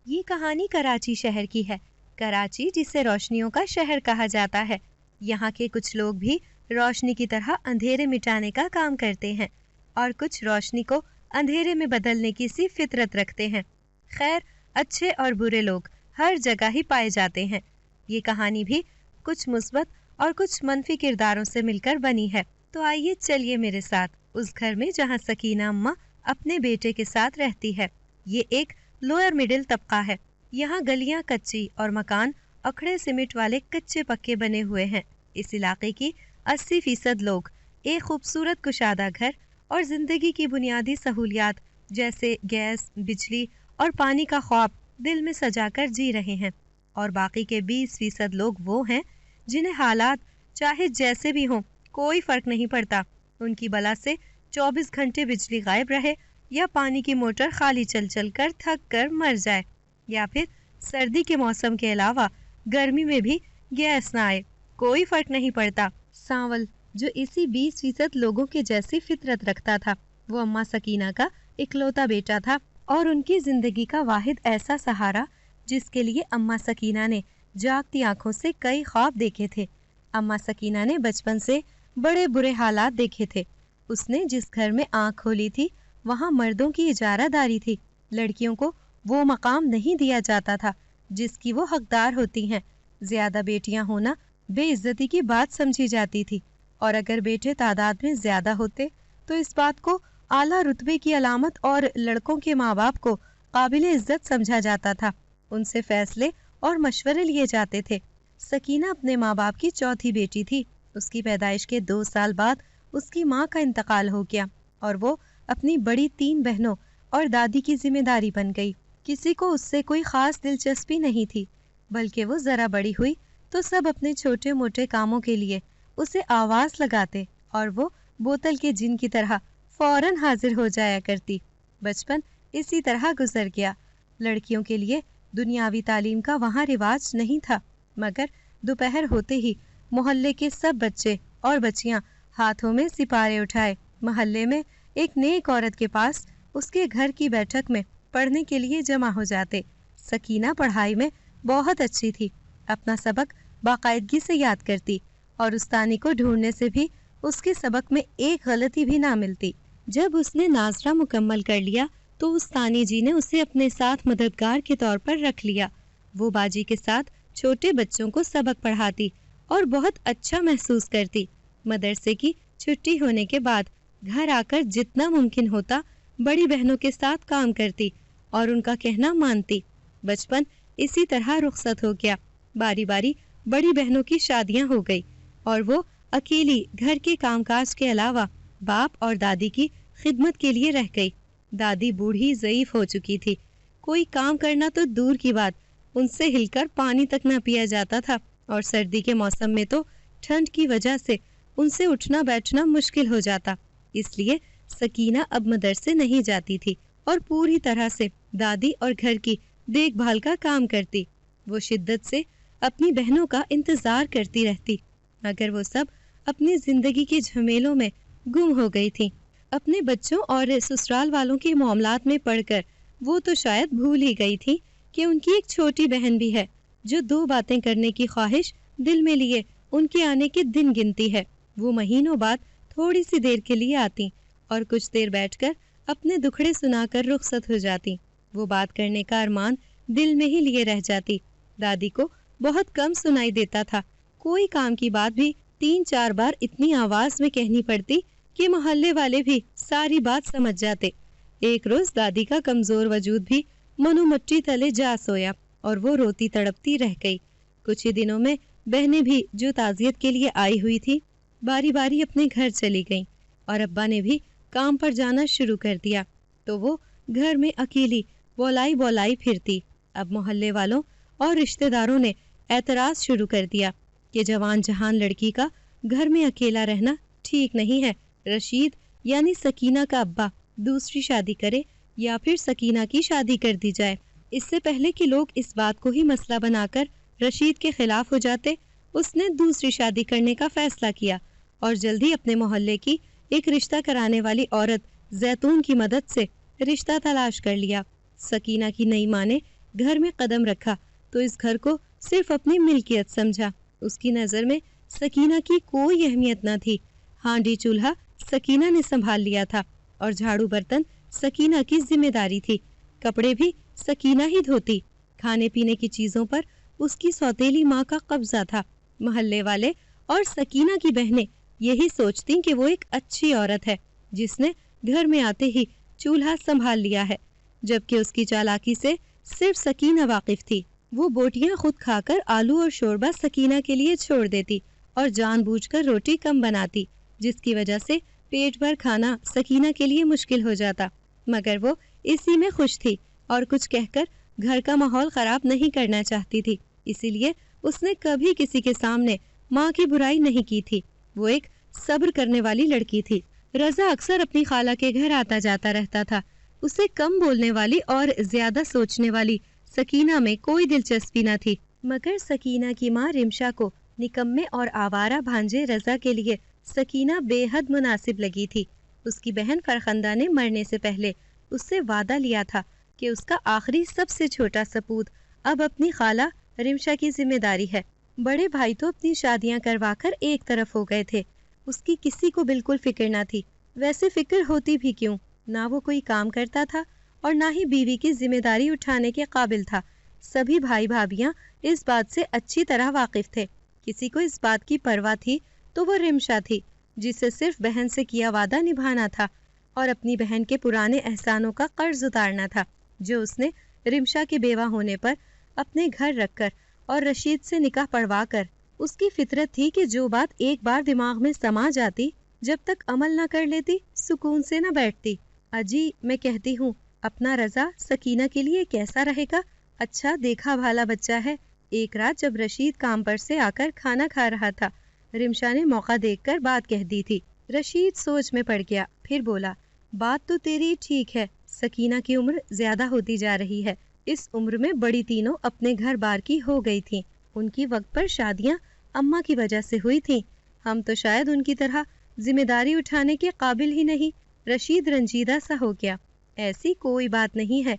یہ کہانی کراچی شہر کی ہے۔ کراچی جسے روشنیوں کا شہر کہا جاتا ہے۔ یہاں کے کچھ لوگ بھی روشنی کی طرح اندھیرے مٹانے کا کام کرتے ہیں اور کچھ روشنی کو اندھیرے میں بدلنے کی سی فطرت رکھتے ہیں۔ خیر، اچھے اور برے لوگ ہر جگہ ہی پائے جاتے ہیں۔ یہ کہانی بھی کچھ مثبت اور کچھ منفی کرداروں سے مل کر بنی ہے۔ تو آئیے چلیے میرے ساتھ اس گھر میں جہاں سکینہ اماں اپنے بیٹے کے ساتھ رہتی ہے۔ یہ ایک لوئر مڈل طبقہ ہے۔ یہاں گلیاں کچی اور مکان اکھڑے سیمنٹ والے کچے پکے بنے ہوئے ہیں۔ اس علاقے کی 80% لوگ ایک خوبصورت کشادہ گھر اور زندگی کی بنیادی سہولیات جیسے گیس، بجلی اور پانی کا خواب دل میں سجا کر جی رہے ہیں، اور باقی کے 20% لوگ وہ ہیں جنہیں حالات چاہے جیسے بھی ہوں کوئی فرق نہیں پڑتا۔ ان کی بلا سے 24 گھنٹے بجلی غائب رہے یا پانی کی موٹر خالی چل چل کر تھک کر مر جائے، یا پھر سردی کے موسم کے علاوہ گرمی میں بھی گیس نہ آئے، کوئی فرق نہیں پڑتا۔ سانول جو اسی 20% لوگوں کے جیسی فطرت رکھتا تھا، وہ اماں سکینہ کا اکلوتا بیٹا تھا اور ان کی زندگی کا واحد ایسا سہارا جس کے لیے اماں سکینہ نے جاگتی آنکھوں سے کئی خواب دیکھے تھے۔ اماں سکینہ نے بچپن سے بڑے برے حالات دیکھے تھے۔ اس نے جس گھر میں آنکھ کھولی تھی وہاں مردوں کی اجارہ داری تھی۔ لڑکیوں کو وہ مقام نہیں دیا جاتا تھا جس کی وہ حقدار ہوتی ہیں۔ زیادہ بیٹیاں ہونا بے عزتی کی بات سمجھی جاتی تھی، اور اگر بیٹے تعداد میں زیادہ ہوتے تو اس بات کو اعلیٰ رتبے کی علامت اور لڑکوں کے ماں باپ کو قابل عزت سمجھا جاتا تھا۔ ان سے فیصلے اور مشورے لیے جاتے تھے۔ سکینہ اپنے ماں باپ کی چوتھی بیٹی تھی۔ اس کی پیدائش کے 2 سال بعد اس کی ماں کا انتقال ہو گیا اور وہ اپنی بڑی 3 بہنوں اور دادی کی ذمہ داری بن گئی۔ کسی کو اس سے کوئی خاص دلچسپی نہیں تھی، بلکہ وہ ذرا بڑی ہوئی تو سب اپنے چھوٹے موٹے کاموں کے لیے اسے آواز لگاتے اور وہ بوتل کے جن کی طرح فوراً حاضر ہو جایا کرتی۔ بچپن اسی طرح گزر گیا۔ لڑکیوں کے لیے دنیاوی تعلیم کا وہاں رواج نہیں تھا، مگر دوپہر ہوتے ہی محلے کے سب بچے اور بچیاں ہاتھوں میں سپارے اٹھائے محلے میں ایک نیک عورت کے پاس اس کے گھر کی بیٹھک میں پڑھنے کے لیے جمع ہو جاتے۔ سکینہ پڑھائی میں بہت اچھی تھی، اپنا سبق باقاعدگی سے یاد کرتی اور استانی کو ڈھونڈنے سے بھی اس کے سبق میں ایک غلطی بھی نہ ملتی۔ جب اس نے ناظرہ مکمل کر لیا تو استانی جی نے اسے اپنے ساتھ مددگار کے طور پر رکھ لیا۔ وہ باجی کے ساتھ چھوٹے بچوں کو سبق پڑھاتی اور بہت اچھا محسوس کرتی۔ مدرسے کی چھٹی ہونے کے بعد گھر آ کر جتنا ممکن ہوتا بڑی بہنوں کے ساتھ کام کرتی اور ان کا کہنا مانتی۔ بچپن اسی طرح رخصت ہو گیا۔ باری باری بڑی بہنوں کی شادیاں ہو گئی اور وہ اکیلی گھر کے کام کاج کے علاوہ باپ اور دادی کی خدمت کے لیے رہ گئی۔ دادی بوڑھی ضعیف ہو چکی تھی، کوئی کام کرنا تو دور کی بات، ان سے ہل کر پانی تک نہ پیا جاتا تھا، اور سردی کے موسم میں تو ٹھنڈ کی وجہ سے ان سے اٹھنا بیٹھنا مشکل ہو جاتا۔ اس لیے سکینہ اب مدرسے نہیں جاتی تھی اور پوری طرح سے دادی اور گھر کی دیکھ بھال کا کام کرتی۔ وہ شدت سے اپنی بہنوں کا انتظار کرتی رہتی، مگر وہ سب اپنی زندگی کے جھمیلوں میں گم ہو گئی تھی۔ اپنے بچوں اور سسرال والوں کے معاملات میں پڑھ کر وہ تو شاید بھول ہی گئی تھی کہ ان کی ایک چھوٹی بہن بھی ہے جو 2 باتیں کرنے کی خواہش دل میں لیے ان کے آنے کے دن گنتی ہے۔ وہ مہینوں بعد تھوڑی سی دیر کے لیے آتی اور کچھ دیر بیٹھ کر اپنے دکھڑے سنا کر رخصت ہو جاتی۔ وہ بات کرنے کا ارمان دل میں ہی لیے رہ جاتی۔ دادی کو بہت کم سنائی دیتا تھا، کوئی کام کی بات بھی 3-4 بار اتنی آواز میں کہنی پڑتی کہ محلے والے بھی ساری بات سمجھ جاتے۔ ایک روز دادی کا کمزور وجود بھی منو مٹی تلے جا سویا اور وہ روتی تڑپتی رہ گئی۔ کچھ ہی دنوں میں بہنیں بھی جو تعزیت کے لیے آئی ہوئی تھی باری باری اپنے گھر چلی گئیں، اور ابا نے بھی کام پر جانا شروع کر دیا، تو وہ گھر میں اکیلی بولائی بولائی پھرتی۔ اب محلے والوں اور رشتہ داروں نے اعتراض شروع کر دیا کہ جوان جہان لڑکی کا گھر میں اکیلا رہنا ٹھیک نہیں ہے۔ رشید یعنی سکینہ کا ابا دوسری شادی کرے یا پھر سکینہ کی شادی کر دی جائے۔ اس سے پہلے کہ لوگ اس بات کو ہی مسئلہ بنا کر رشید کے خلاف ہو جاتے، اس نے دوسری شادی کرنے کا فیصلہ کیا اور جلدی اپنے محلے کی ایک رشتہ کرانے والی عورت زیتون کی مدد سے رشتہ تلاش کر لیا۔ سکینہ کی نئی ماں نے گھر میں قدم رکھا تو اس گھر کو صرف اپنی ملکیت سمجھا۔ اس کی نظر میں سکینہ کی کوئی اہمیت نہ تھی۔ ہانڈی چولہا سکینہ نے سنبھال لیا تھا اور جھاڑو برتن سکینہ کی ذمہ داری تھی۔ کپڑے بھی سکینہ ہی دھوتی۔ کھانے پینے کی چیزوں پر اس کی سوتیلی ماں کا قبضہ تھا۔ محلے والے اور سکینہ کی بہنیں یہی سوچتی کہ وہ ایک اچھی عورت ہے جس نے گھر میں آتے ہی چولہا سنبھال لیا ہے، جبکہ اس کی چالاکی سے صرف سکینہ واقف تھی۔ وہ بوٹیاں خود کھا کر آلو اور شوربہ سکینہ کے لیے چھوڑ دیتی اور جان بوجھ کر روٹی کم بناتی، جس کی وجہ سے پیٹ بھر کھانا سکینہ کے لیے مشکل ہو جاتا، مگر وہ اسی میں خوش تھی اور کچھ کہہ کر گھر کا ماحول خراب نہیں کرنا چاہتی تھی، اسی لیے اس نے کبھی کسی کے سامنے ماں کی برائی نہیں کی تھی۔ وہ ایک صبر کرنے والی لڑکی تھی۔ رضا اکثر اپنی خالہ کے گھر آتا جاتا رہتا تھا۔ اسے کم بولنے والی اور زیادہ سوچنے والی سکینہ میں کوئی دلچسپی نہ تھی، مگر سکینہ کی ماں رمشا کو نکمے اور آوارہ بھانجے رضا کے لیے سکینہ بے حد مناسب لگی تھی۔ اس کی بہن فرخندہ نے مرنے سے پہلے اس سے وعدہ لیا تھا کہ اس کا آخری سب سے چھوٹا سپوت اب اپنی خالہ رمشا کی ذمہ داری ہے۔ بڑے بھائی تو اپنی شادیاں کروا کر ایک طرف ہو گئے تھے، اس کی کسی کو بالکل فکر نہ تھی۔ ویسے فکر ہوتی بھی کیوں، نہ وہ کوئی کام کرتا تھا اور نہ ہی بیوی کی ذمہ داری اٹھانے کے قابل تھا۔ سبھی بھائی بھابیاں اس بات سے اچھی طرح واقف تھے۔ کسی کو اس بات کی پرواہ تھی تو وہ رمشا تھی، جسے صرف بہن سے کیا وعدہ نبھانا تھا اور اپنی بہن کے پرانے احسانوں کا قرض اتارنا تھا، جو اس نے رمشا کے بیوہ ہونے پر اپنے گھر رکھ کر اور رشید سے نکاح پڑھوا کر۔ اس کی فطرت تھی کہ جو بات ایک بار دماغ میں سما جاتی، جب تک عمل نہ کر لیتی سکون سے نہ بیٹھتی۔ اجی میں کہتی ہوں اپنا رضا سکینہ کے لیے کیسا رہے گا؟ اچھا دیکھا بھالا بچہ ہے۔ ایک رات جب رشید کام پر سے آ کر کھانا کھا رہا تھا، رمشا نے موقع دیکھ کر بات کہہ دی تھی۔ رشید سوچ میں پڑ گیا، پھر بولا، بات تو تیری ٹھیک ہے، سکینہ کی عمر زیادہ ہوتی جا رہی ہے۔ اس عمر میں بڑی تینوں اپنے گھر بار کی ہو گئی تھیں۔ ان کی وقت پر شادیاں اماں کی وجہ سے ہوئی تھیں۔ ہم تو شاید ان کی طرح ذمہ داری اٹھانے کے قابل ہی نہیں۔ رشید رنجیدہ سا ہو گیا۔ ایسی کوئی بات نہیں ہے،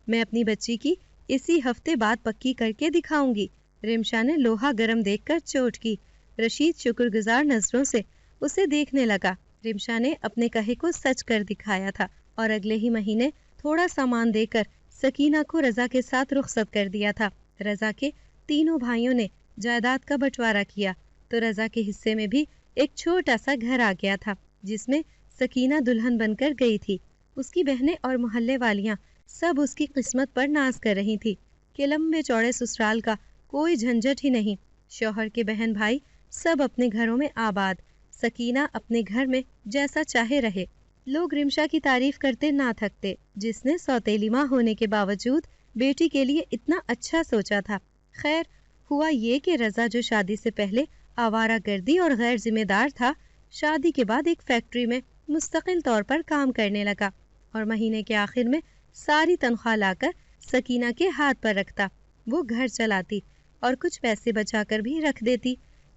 میں اپنی بچی کی اسی ہفتے بات پکی کر کے دکھاؤں گی۔ رمشا نے لوہا گرم دیکھ کر چوٹ کی۔ رشید شکر گزار نظروں سے اسے دیکھنے لگا۔ رمشا نے اپنے کہے کو سچ کر دکھایا تھا اور اگلے ہی مہینے تھوڑا سامان دے کر سکینہ کو رضا کے ساتھ رخصت کر دیا تھا۔ رضا کے تینوں بھائیوں نے جائیداد کا بٹوارا کیا تو رضا کے حصے میں بھی ایک چھوٹا سا گھر آ گیا تھا، جس میں سکینہ دلہن بن کر گئی تھی۔ اس کی بہنیں اور محلے والیاں سب اس کی قسمت پر ناز کر رہی تھی کہ لمبے چوڑے سسرال کا کوئی جھنجٹ ہی نہیں۔ شوہر کے بہن بھائی سب اپنے گھروں میں آباد، سکینہ اپنے گھر میں جیسا چاہے رہے۔ لوگ رمشا کی تعریف کرتے نہ تھکتے، جس نے سوتیلی ماں ہونے کے باوجود بیٹی کے لیے اتنا اچھا سوچا تھا۔ خیر ہوا یہ کہ رضا جو شادی سے پہلے آوارہ گردی اور غیر ذمہ دار تھا، شادی کے بعد ایک فیکٹری میں مستقل طور پر کام کرنے لگا اور مہینے کے آخر میں ساری تنخواہ لا کر سکینہ کے ہاتھ پر رکھتا۔ وہ گھر چلاتی اور کچھ پیسے بچا کر بھی رکھ دیتی۔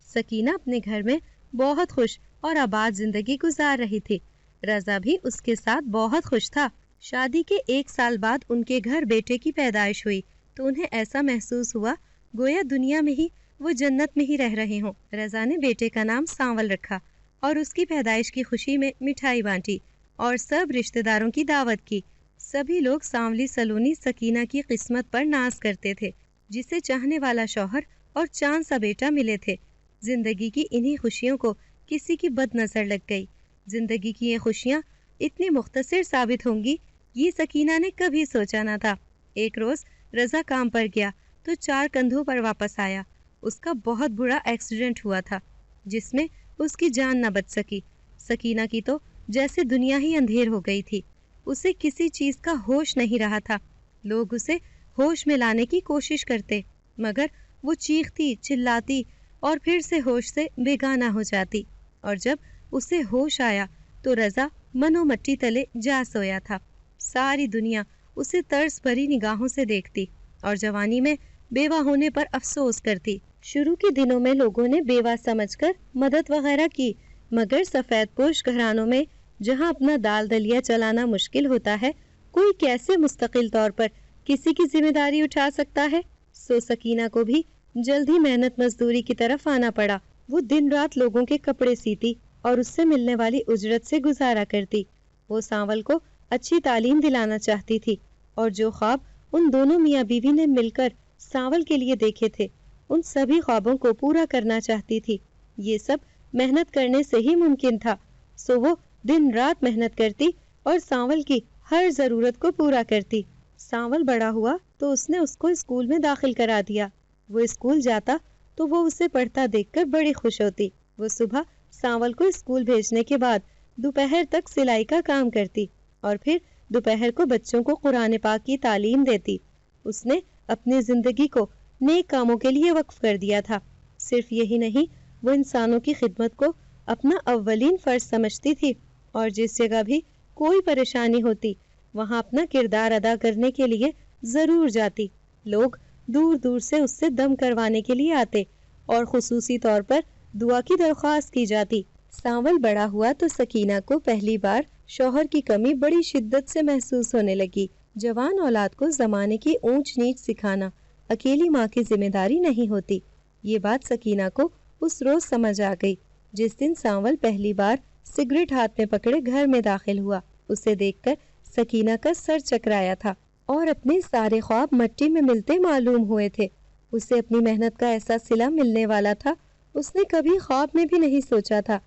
سکینہ اپنے گھر میں بہت خوش اور آباد زندگی گزار رہی تھی۔ رضا بھی اس کے ساتھ بہت خوش تھا۔ شادی کے 1 سال بعد ان کے گھر بیٹے کی پیدائش ہوئی تو انہیں ایسا محسوس ہوا گویا دنیا میں ہی وہ جنت میں ہی رہ رہے ہوں۔ رضا نے بیٹے کا نام سانول رکھا اور اس کی پیدائش کی خوشی میں مٹھائی بانٹی اور سب رشتہ داروں کی دعوت کی۔ سبھی لوگ سانولی سلونی سکینہ کی قسمت پر ناز کرتے تھے، جسے چاہنے والا شوہر اور چاند سا بیٹا ملے تھے۔ زندگی کی انہی خوشیوں کو کسی کی بد نظر لگ گئی۔ زندگی کی یہ خوشیاں اتنی مختصر ثابت ہوں گی، یہ سکینہ نے کبھی سوچا نہ تھا۔ ایک روز رضا کام پر گیا تو 4 کندھوں پر واپس آیا۔ اس کا بہت برا ایکسیڈنٹ ہوا تھا، جس میں اس کی جان نہ بچ سکی۔ سکینہ کی تو جیسے دنیا ہی اندھیر ہو گئی تھی، اسے کسی چیز کا ہوش نہیں رہا تھا۔ لوگ اسے ہوش میں لانے کی کوشش کرتے، مگر وہ چیختی چلاتی اور پھر سے ہوش سے بیگانہ ہو جاتی، اور جب اسے ہوش آیا تو رضا منو مٹی تلے جا سویا تھا۔ ساری دنیا اسے طرز بھری نگاہوں سے دیکھتی اور جوانی میں بیوہ ہونے پر افسوس کرتی۔ شروع کے دنوں میں لوگوں نے بیوہ سمجھ کر مدد وغیرہ کی، مگر سفید پوش گھرانوں میں جہاں اپنا دال دلیا چلانا مشکل ہوتا ہے، کوئی کیسے مستقل طور پر کسی کی ذمہ داری اٹھا سکتا ہے؟ سو سکینہ کو بھی جلد ہی محنت مزدوری کی طرف آنا پڑا۔ وہ دن رات لوگوں کے کپڑے سیتی اور اس سے ملنے والی اجرت سے گزارا کرتی۔ وہ سانول کو اچھی تعلیم دلانا چاہتی تھی اور جو خواب ان دونوں میاں بیوی نے مل کر سانول کے لیے دیکھے تھے ان سبھی خوابوں کو پورا کرنا چاہتی تھی۔ یہ سب محنت کرنے سے ہی ممکن تھا۔ سو وہ دن رات محنت کرتی اور سانول کی ہر ضرورت کو پورا کرتی۔ سانول بڑا ہوا تو اس نے اس کو اسکول میں داخل کرا دیا۔ وہ اسکول جاتا تو وہ اسے پڑھتا دیکھ کر بڑی خوش ہوتی۔ وہ صبح سانول کو اسکول بھیجنے کے بعد دوپہر تک سلائی کا کام کرتی اور پھر دوپہر کو بچوں کو قرآن پاک کی تعلیم دیتی۔ اس نے اپنی زندگی کو نیک کاموں کے لیے وقف کر دیا تھا۔ صرف یہی نہیں، وہ انسانوں کی خدمت کو اپنا اولین فرض سمجھتی تھی اور جس جگہ بھی کوئی پریشانی ہوتی وہاں اپنا کردار ادا کرنے کے لیے ضرور جاتی۔ لوگ دور دور سے اس سے دم کروانے کے لیے آتے اور خصوصی طور پر دعا کی درخواست کی جاتی۔ سانول بڑا ہوا تو سکینہ کو پہلی بار شوہر کی کمی بڑی شدت سے محسوس ہونے لگی۔ جوان اولاد کو زمانے کی اونچ نیچ سکھانا اکیلی ماں کی ذمہ داری نہیں ہوتی۔ یہ بات سکینہ کو اس روز سمجھ آ گئی جس دن سانول پہلی بار سگریٹ ہاتھ میں پکڑے گھر میں داخل ہوا۔ اسے دیکھ کر سکینہ کا سر چکرایا تھا اور اپنے سارے خواب مٹی میں ملتے معلوم ہوئے تھے۔ اسے اپنی محنت کا ایسا صلہ ملنے والا تھا اس نے کبھی خواب میں بھی نہیں سوچا تھا۔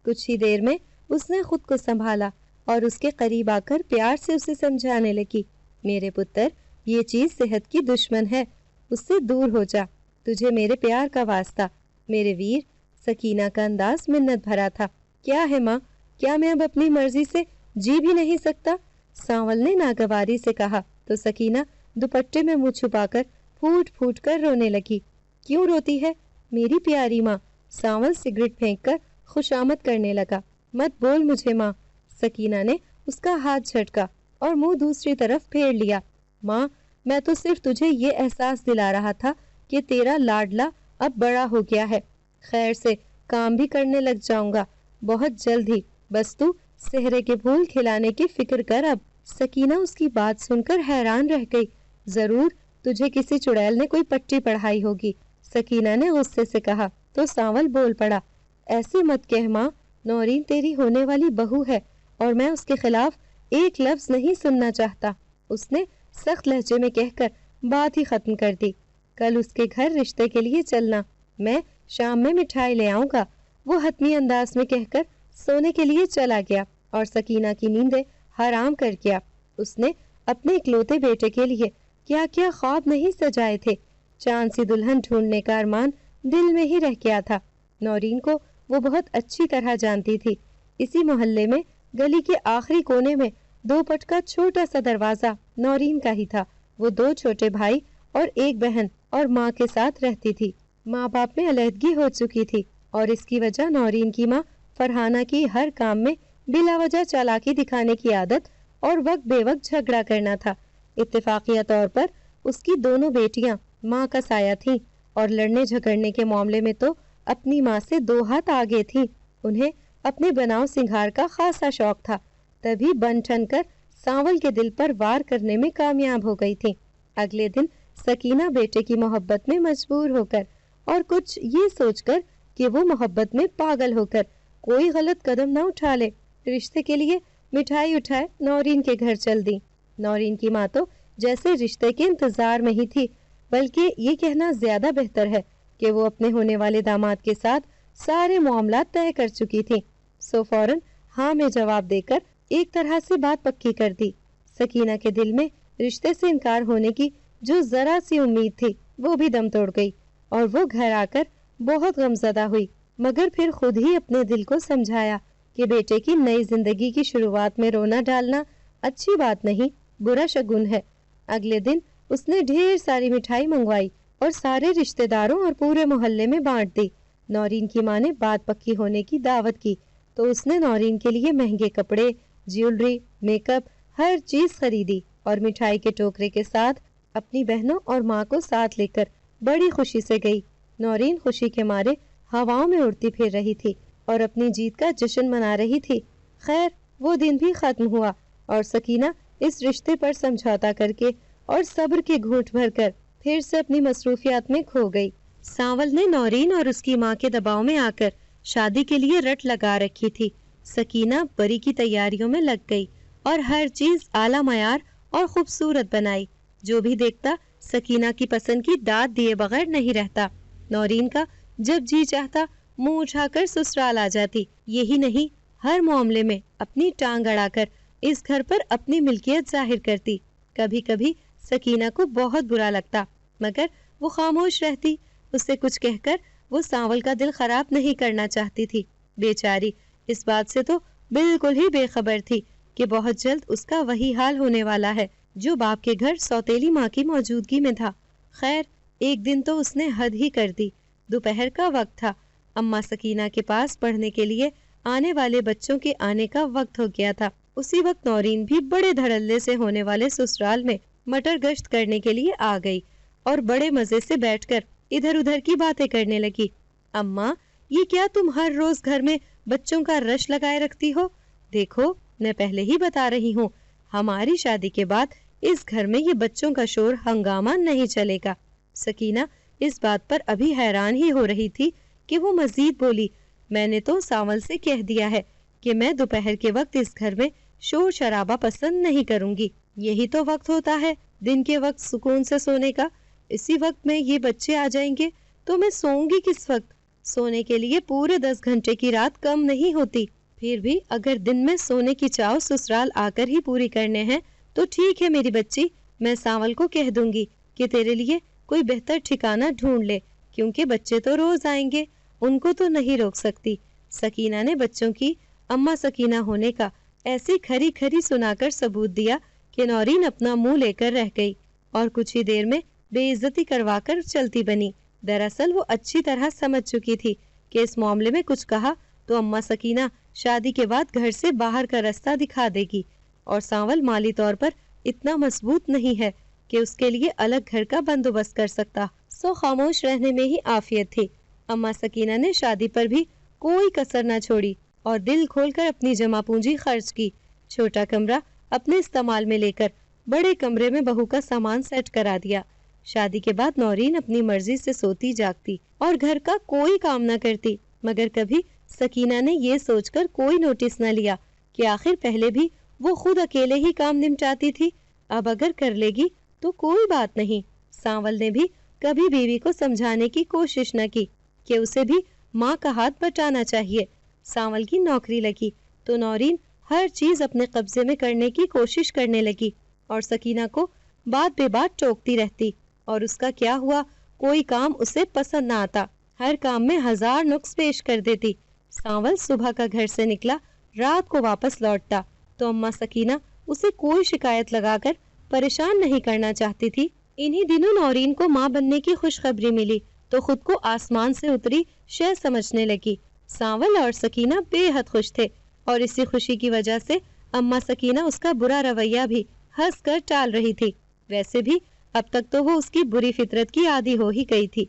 کچھ ہی دیر میں اس نے خود کو سنبھالا اور اس کے قریب آ کر پیار سے اسے سمجھانے لگی، میرے پتر، یہ چیز صحت کی دشمن ہے، اس سے دور ہو جا، تجھے میرے پیار کا واسطہ، میرے ویر۔ سکینہ کا انداز منت بھرا تھا۔ کیا ہے ماں، کیا میں اب اپنی مرضی سے جی بھی نہیں سکتا؟ سانول نے ناگواری سے کہا تو سکینہ دوپٹے میں منہ چھپا کر پھوٹ پھوٹ کر رونے لگی۔ کیوں روتی ہے میری پیاری ماں؟ سانول سگریٹ پھینک کر خوشامد کرنے لگا۔ مت بول مجھے ماں۔ سکینہ نے اس کا ہاتھ جھٹکا اور منہ دوسری طرف پھیر لیا۔ ماں، میں تو صرف تجھے یہ احساس دلا رہا تھا کہ تیرا لاڈلا اب بڑا ہو گیا ہے۔ خیر سے کام بھی کرنے لگ جاؤں گا بہت جلد ہی، بس تو سہرے کے پھول کھلانے کی فکر کر اب۔ سکینہ اس کی بات سن کر حیران رہ گئی۔ ضرور تجھے کسی چڑیل نے کوئی پٹی پڑھائی ہوگی، سکینہ نے غصے سے کہا تو سانول بول پڑا، ایسے مت کہہ ماں، نورین تیری ہونے والی بہو ہے اور میں اس کے خلاف ایک لفظ نہیں سننا چاہتا۔ اس نے سخت لہجے میں کہہ کر بات ہی ختم کر دی۔ کل اس کے گھر رشتے کے لیے چلنا، میں شام میں مٹھائی لے آؤں گا، وہ حتمی انداز میں کہہ کر سونے کے لیے چلا گیا اور سکینہ کی نیندیں حرام کر گیا۔ اس نے اپنے اکلوتے بیٹے کے لیے کیا کیا خواب نہیں سجائے تھے۔ چاند سی دلہن ڈھونڈنے کا ارمان دل میں ہی رہ گیا تھا۔ نورین کو وہ بہت اچھی طرح جانتی تھی۔ اسی محلے میں گلی کے آخری کونے میں 2 پٹ کا چھوٹا سا دروازہ نورین کا ہی تھا۔ وہ 2 چھوٹے بھائی اور ایک بہن اور ماں کے ساتھ رہتی تھی۔ ماں باپ میں علیحدگی ہو چکی تھی اور اس کی وجہ نورین کی ماں فرحانہ کی ہر کام میں بلا وجہ چالاکی دکھانے کی عادت اور وقت بے وقت جھگڑا کرنا تھا۔ اتفاقیہ طور پر اس کی دونوں بیٹیاں ماں کا سایہ تھیں اور لڑنے جھگڑنے کے معاملے میں تو اپنی ماں سے 2 ہاتھ آگے تھیں۔ انہیں اپنے بناؤ سنگھار کا خاصا شوق تھا، تبھی بن ٹھن کر سانول کے دل پر وار کرنے میں کامیاب ہو گئی تھیں۔ اگلے دن سکینہ بیٹے کی محبت میں مجبور ہو کر اور کچھ یہ سوچ کر کہ وہ محبت میں پاگل ہو کر کوئی غلط قدم نہ اٹھا لے، رشتے کے لیے مٹھائی اٹھائے نورین کے گھر چل دی۔ نورین کی ماں تو جیسے رشتے کے انتظار میں ہی تھی، بلکہ یہ کہنا زیادہ بہتر ہے کہ وہ اپنے ہونے والے داماد کے ساتھ سارے معاملات طے کر چکی تھی۔ سو فوراً ہاں میں جواب دے کر ایک طرح سے بات پکی کر دی۔ سکینہ کے دل میں رشتے سے انکار ہونے کی جو ذرا سی امید تھی وہ بھی دم توڑ گئی اور وہ گھر آ کر بہت غمزدہ ہوئی، مگر پھر خود ہی اپنے دل کو سمجھایا کہ بیٹے کی نئی زندگی کی شروعات میں رونا ڈالنا اچھی بات نہیں، برا شگن ہے۔ اگلے دن اس نے ڈھیر ساری مٹھائی منگوائی اور سارے رشتہ داروں اور پورے محلے میں بانٹ دی۔ نورین کی ماں نے بات پکی ہونے کی دعوت کی تو اس نے نورین کے لیے مہنگے کپڑے، جیولری، میک اپ، ہر چیز خریدی اور مٹھائی کے ٹوکرے کے ساتھ اپنی بہنوں اور ماں کو ساتھ لے کر بڑی خوشی سے گئی۔ نورین خوشی کے مارے ہواؤں میں اڑتی پھر رہی تھی اور اپنی جیت کا جشن منا رہی تھی۔ خیر وہ دن بھی ختم ہوا اور سکینہ اس رشتے پر سمجھوتا کر کے اور صبر کے گھونٹ بھر کر پھر سے اپنی مصروفیات میں کھو گئی۔ سانول نے نورین اور اس کی ماں کے دباؤ میں آ کر شادی کے لیے رٹ لگا رکھی تھی۔ سکینہ بری کی تیاریوں میں لگ گئی اور ہر چیز اعلیٰ معیار اور خوبصورت بنائی۔ جو بھی دیکھتا سکینہ کی پسند کی داد دیے بغیر نہیں رہتا۔ نورین کا جب جی چاہتا منہ اٹھا کر سسرال آ جاتی۔ یہی نہیں، ہر معاملے میں اپنی ٹانگ اڑا کر اس گھر پر اپنی ملکیت ظاہر کرتی۔ کبھی کبھی سکینہ کو بہت برا لگتا، مگر وہ خاموش رہتی۔ اسے کچھ کہہ کر وہ سانول کا دل خراب نہیں کرنا چاہتی تھی۔ بیچاری اس بات سے تو بالکل ہی بے خبر تھی کہ بہت جلد اس کا وہی حال ہونے والا ہے جو باپ کے گھر سوتیلی ماں کی موجودگی میں تھا۔ خیر، ایک دن تو اس نے حد ہی کر دی۔ دوپہر کا وقت تھا۔ اماں سکینہ کے پاس پڑھنے کے لیے آنے والے بچوں کے آنے کا وقت ہو گیا تھا۔ اسی وقت نورین بھی بڑے دھڑلے سے ہونے والے سسرال میں مٹر گشت کرنے کے لیے آ گئی اور بڑے مزے سے بیٹھ کر ادھر ادھر کی باتیں کرنے لگی۔ اماں، یہ کیا تم ہر روز گھر میں بچوں کا رش لگائے رکھتی ہو؟ دیکھو، میں پہلے ہی بتا رہی ہوں، ہماری شادی کے بعد اس گھر میں یہ بچوں کا شور ہنگامہ نہیں چلے گا۔ سکینہ اس بات پر ابھی حیران ہی ہو رہی تھی کہ وہ مزید بولی، میں نے تو سانول سے کہہ دیا ہے کہ میں دوپہر کے وقت اس گھر میں شور شرابہ پسند نہیں کروں گی۔ یہی تو وقت ہوتا ہے دن کے وقت سکون سے سونے کا۔ اسی وقت میں یہ بچے آ جائیں گے تو میں سوؤں گی کس وقت؟ سونے کے لیے پورے 10 گھنٹے کی رات کم نہیں ہوتی۔ پھر بھی اگر دن میں سونے کی چاؤ سسرال آ کر ہی پوری کرنے ہیں تو ٹھیک ہے میری بچی، میں سانول کو کہہ دوں گی کہ تیرے لیے کوئی بہتر ٹھکانہ ڈھونڈ لے، کیونکہ بچے تو روز آئیں گے، ان کو تو نہیں روک سکتی۔ سکینہ نے بچوں کی اماں سکینہ ہونے کا ایسی کھری کھری سنا کر ثبوت دیا کہ نورین اپنا منہ لے کر رہ گئی اور کچھ ہی دیر میں بے عزتی کروا کر چلتی بنی۔ دراصل وہ اچھی طرح سمجھ چکی تھی کہ اس معاملے میں کچھ کہا تو اماں سکینہ شادی کے بعد گھر سے باہر کا راستہ دکھا دے گی، اور سانول مالی طور پر اتنا مضبوط نہیں ہے کہ اس کے لیے الگ گھر کا بندوبست کر سکتا، سو خاموش رہنے میں ہی عافیت تھی۔ اماں سکینہ نے شادی پر بھی کوئی کسر نہ چھوڑی اور دل کھول کر اپنی جمع پونجی خرچ کی۔ چھوٹا کمرہ اپنے استعمال میں لے کر بڑے کمرے میں بہو کا سامان سیٹ کرا دیا۔ شادی کے بعد نورین اپنی مرضی سے سوتی جاگتی اور گھر کا کوئی کام نہ کرتی، مگر کبھی سکینہ نے یہ سوچ کر کوئی نوٹس نہ لیا کہ آخر پہلے بھی وہ خود اکیلے ہی کام نمٹاتی تھی، اب اگر کر لے گی تو کوئی بات نہیں۔ سانول نے بھی کبھی بیوی کو سمجھانے کی کوشش نہ کی کہ اسے بھی ماں کا ہاتھ بٹانا چاہیے۔ سانول کی نوکری لگی تو نورین ہر چیز اپنے قبضے میں کرنے کی کوشش کرنے لگی اور سکینہ کو بات بے بات ٹوکتی رہتی، اور اس کا کیا ہوا کوئی کام اسے پسند نہ آتا، ہر کام میں 1000 نقص پیش کر دیتی۔ سانول صبح کا گھر سے نکلا، رات کو واپس لوٹتا تو اماں سکینہ اسے کوئی شکایت لگا کر پریشان نہیں کرنا چاہتی تھی۔ انہی دنوں نورین کو ماں بننے کی خوشخبری ملی تو خود کو آسمان سے اتری شے سمجھنے لگی۔ سانول اور سکینہ بے حد خوش تھے اور اسی خوشی کی وجہ سے اماں سکینہ اس کا برا رویہ بھی ہنس کر ٹال رہی تھی۔ ویسے بھی اب تک تو وہ اس کی بری فطرت کی عادی ہو ہی گئی تھی۔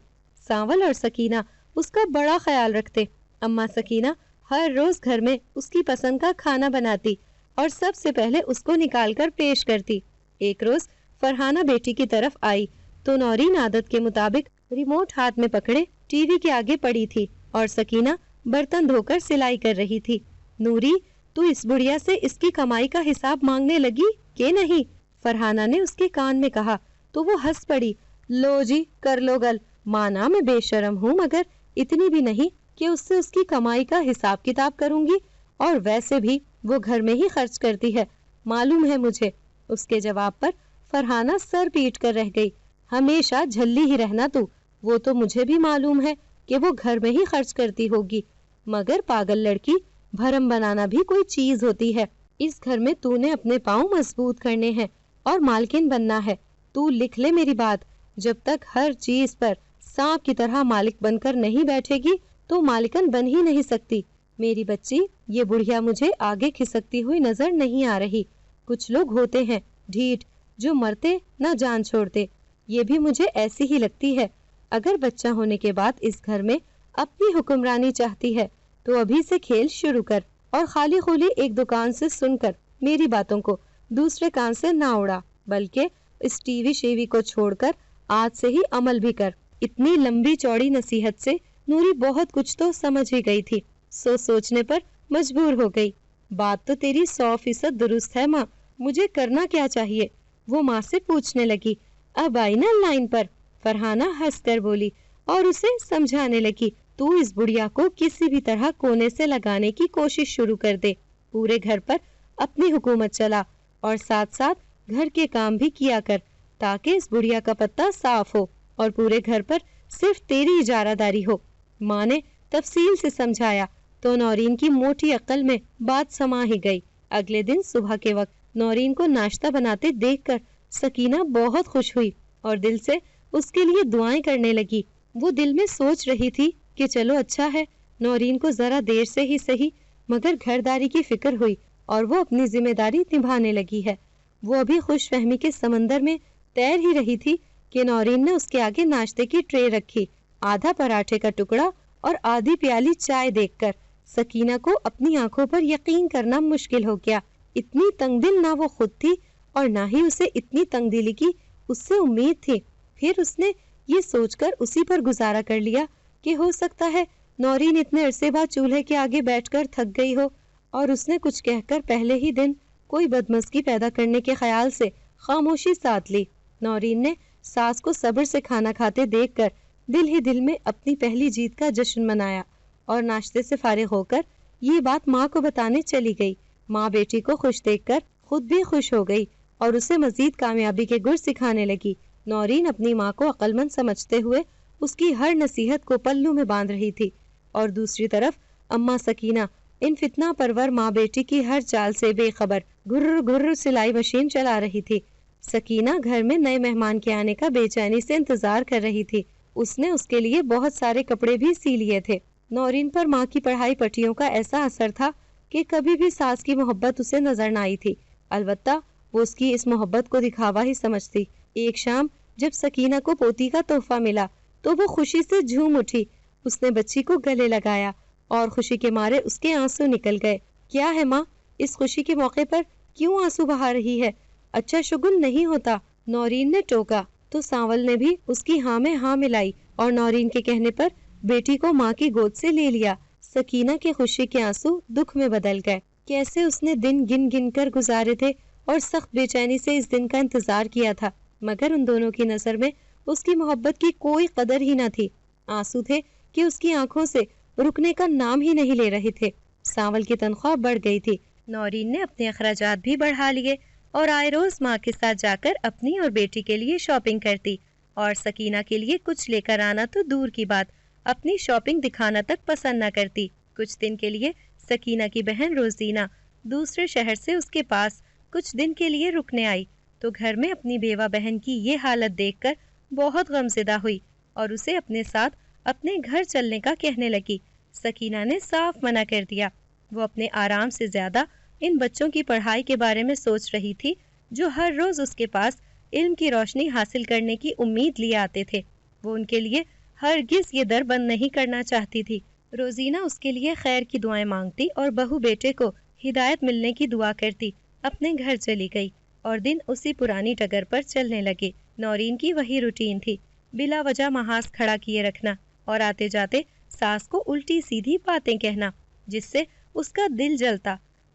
سانول اور سکینہ اس کا بڑا خیال رکھتے۔ اماں سکینہ ہر روز گھر میں اس کی پسند کا کھانا بناتی اور سب سے پہلے اس کو نکال کر پیش کرتی۔ ایک روز فرحانہ بیٹی کی طرف آئی تو نورین عادت کے مطابق ریموٹ ہاتھ میں پکڑے ٹی وی کے آگے پڑی تھی اور سکینہ برتن دھو کر سلائی کر رہی تھی۔ نوری، تو اس بڑھیا سے اس کی کمائی کا حساب مانگنے لگی کہ نہیں؟ فرحانہ نے اس کے کان میں کہا تو وہ ہنس پڑی۔ لو جی، کر لو گل، مانا میں بے شرم ہوں مگر اتنی بھی نہیں کہ اس سے اس کی کمائی کا حساب کتاب کروں گی، اور ویسے بھی وہ گھر میں ہی خرچ کرتی ہے، معلوم ہے مجھے۔ اس کے جواب پر فرحانہ سر پیٹ کر رہ گئی۔ ہمیشہ جھلی ہی رہنا تو، وہ تو مجھے بھی معلوم ہے کہ وہ گھر میں ہی خرچ کرتی ہوگی، مگر پاگل لڑکی، بھرم بنانا بھی کوئی چیز ہوتی ہے۔ اس گھر میں تو نے اپنے پاؤں مضبوط کرنے ہیں اور مالکن بننا ہے۔ تو لکھ لے میری بات، جب تک ہر چیز پر سانپ کی طرح مالک بن کر نہیں بیٹھے گی تو مالکن بن ہی نہیں سکتی۔ میری بچی، یہ بڑھیا مجھے آگے کھسکتی ہوئی نظر نہیں آ رہی۔ کچھ لوگ ہوتے ہیں ڈھیٹ، جو مرتے نہ جان چھوڑتے، یہ بھی مجھے ایسی ہی لگتی ہے۔ اگر بچہ ہونے کے بعد اس گھر میں اپنی حکمرانی چاہتی ہے تو ابھی سے کھیل شروع کر، اور خالی خولی ایک دکان سے سن کر میری باتوں کو دوسرے کان سے نہ اڑا، بلکہ اس ٹی وی شیوی کو چھوڑ کر آج سے ہی عمل بھی کر۔ اتنی لمبی چوڑی نصیحت سے نوری بہت کچھ تو سمجھ ہی گئی تھی، سوچنے پر مجبور ہو گئی۔ بات تو تیری 100% درست ہے ماں، مجھے کرنا کیا چاہیے؟ وہ ماں سے پوچھنے لگی۔ اب آئی نا لائن پر، فرحانہ ہنس کر بولی اور اسے سمجھانے لگی، تو اس بڑھیا کو کسی بھی طرح کونے سے لگانے کی کوشش شروع کر دے، پورے گھر پر اپنی حکومت چلا اور ساتھ ساتھ گھر کے کام بھی کیا کر، تاکہ اس بڑھیا کا پتہ صاف ہو اور پورے گھر پر صرف تیری اجارہ داری ہو۔ ماں نے تفصیل سے سمجھایا تو نورین کی موٹی عقل میں بات سما ہی گئی۔ اگلے دن صبح کے وقت نورین کو ناشتہ بناتے دیکھ کر سکینہ بہت خوش ہوئی اور دل سے اس کے لیے دعائیں کرنے لگی۔ وہ دل میں سوچ رہی تھی کہ چلو اچھا ہے، نورین کو ذرا دیر سے ہی صحیح مگر گھرداری کی فکر ہوئی اور وہ اپنی ذمہ داری نبھانے لگی ہے۔ وہ ابھی خوش فہمی کے سمندر میں تیر ہی رہی تھی کہ نورین نے اس کے آگے ناشتے کی ٹرے رکھی۔ آدھا پراٹھے کا ٹکڑا اور آدھی پیالی چائے دیکھ کر سکینہ کو اپنی آنکھوں پر یقین کرنا مشکل ہو گیا۔ اتنی تنگ دل نہ وہ خود تھی اور نہ ہی اسے اتنی تنگ دلی کی اس سے امید تھی۔ پھر اس نے یہ سوچ کر اسی پر گزارا کر لیا کہ ہو سکتا ہے نورین اتنے عرصے بعد چولہے کے آگے بیٹھ کر تھک گئی ہو اور اس نے کچھ کہہ کر پہلے ہی دن کوئی بدمزگی پیدا کرنے کے خیال سے خاموشی ساتھ لی۔ نورین نے ساس کو صبر سے کھانا کھاتے دیکھ کر دل ہی دل میں اپنی پہلی جیت کا جشن منایا اور ناشتے سے فارغ ہو کر یہ بات ماں کو بتانے چلی گئی۔ ماں بیٹی کو خوش دیکھ کر خود بھی خوش ہو گئی اور اسے مزید کامیابی کے گر سکھانے لگی۔ نورین اپنی ماں کو عقل مند سمجھتے ہوئے اس کی ہر نصیحت کو پلو میں باندھ رہی تھی اور دوسری طرف اماں سکینہ ان فتنہ پرور ماں بیٹی کی ہر چال سے بے خبر گھر گھر سلائی مشین چلا رہی تھی۔ سکینہ گھر میں نئے مہمان کے آنے کا بے چینی سے انتظار کر رہی تھی۔ اس نے اس کے لیے بہت سارے کپڑے بھی سی لیے تھے۔ نورین پر ماں کی پڑھائی پٹیوں کا ایسا اثر تھا کہ کبھی بھی ساس کی محبت اسے نظر نہ آئی تھی، البتہ وہ اس کی اس محبت کو دکھاوا ہی سمجھتی۔ ایک شام جب سکینہ کو پوتی کا تحفہ ملا تو وہ خوشی سے جھوم اٹھی۔ اس نے بچی کو گلے لگایا اور خوشی کے مارے اس کے آنسو نکل گئے۔ کیا ہے ماں، اس خوشی کے موقع پر کیوں آنسو بہا رہی ہے؟ اچھا شگن نہیں ہوتا، نورین نے ٹوکا تو سانول نے بھی اس کی ہاں میں ہاں ملائی اور نورین کے کہنے پر بیٹی کو ماں کی گود سے لے لیا۔ سکینہ کے خوشی کے آنسو دکھ میں بدل گئے۔ کیسے اس نے دن گن گن کر گزارے تھے اور سخت بے چینی سے اس دن کا انتظار کیا تھا، مگر ان دونوں کی نظر میں اس کی محبت کی کوئی قدر ہی نہ تھی۔ آنسو تھے کہ اس کی آنکھوں سے رکنے کا نام ہی نہیں لے رہے تھے۔ سانول کی تنخواہ بڑھ گئی تھی، نورین نے اپنے اخراجات بھی بڑھا لیے اور آئے روز ماں کے ساتھ جا کر اپنی اور بیٹی کے لیے شاپنگ کرتی اور سکینہ کے لیے کچھ لے کر آنا تو دور کی بات، اپنی شاپنگ دکھانا تک پسند نہ کرتی۔ کچھ دن کے لیے سکینہ کی بہن روزینہ دوسرے شہر سے اس کے پاس کچھ دن کے لیے رکنے آئی تو گھر میں اپنی بیوہ بہن کی یہ حالت دیکھ کر بہت غمزدہ ہوئی اور اسے اپنے ساتھ اپنے گھر چلنے کا کہنے لگی۔ سکینہ نے صاف منع کر دیا۔ وہ اپنے آرام سے زیادہ ان بچوں کی پڑھائی کے بارے میں سوچ رہی تھی جو ہر روز اس کے پاس علم کی روشنی حاصل کرنے کی امید لیے آتے تھے۔ وہ ان کے لیے ہرگز یہ در بند نہیں کرنا چاہتی تھی۔ روزینہ اس کے لیے خیر کی دعائیں مانگتی اور بہو بیٹے کو ہدایت ملنے کی دعا کرتی اپنے گھر چلی گئی اور دن اسی پرانی ٹگر پر چلنے لگے۔ نورین کی وہی روٹین تھی، بلا وجہ محاذ کھڑا کیے رکھنا اور آتے جاتے ساس کو الٹی سیدھی باتیں کہنا جس سے اس کا دل جلتا۔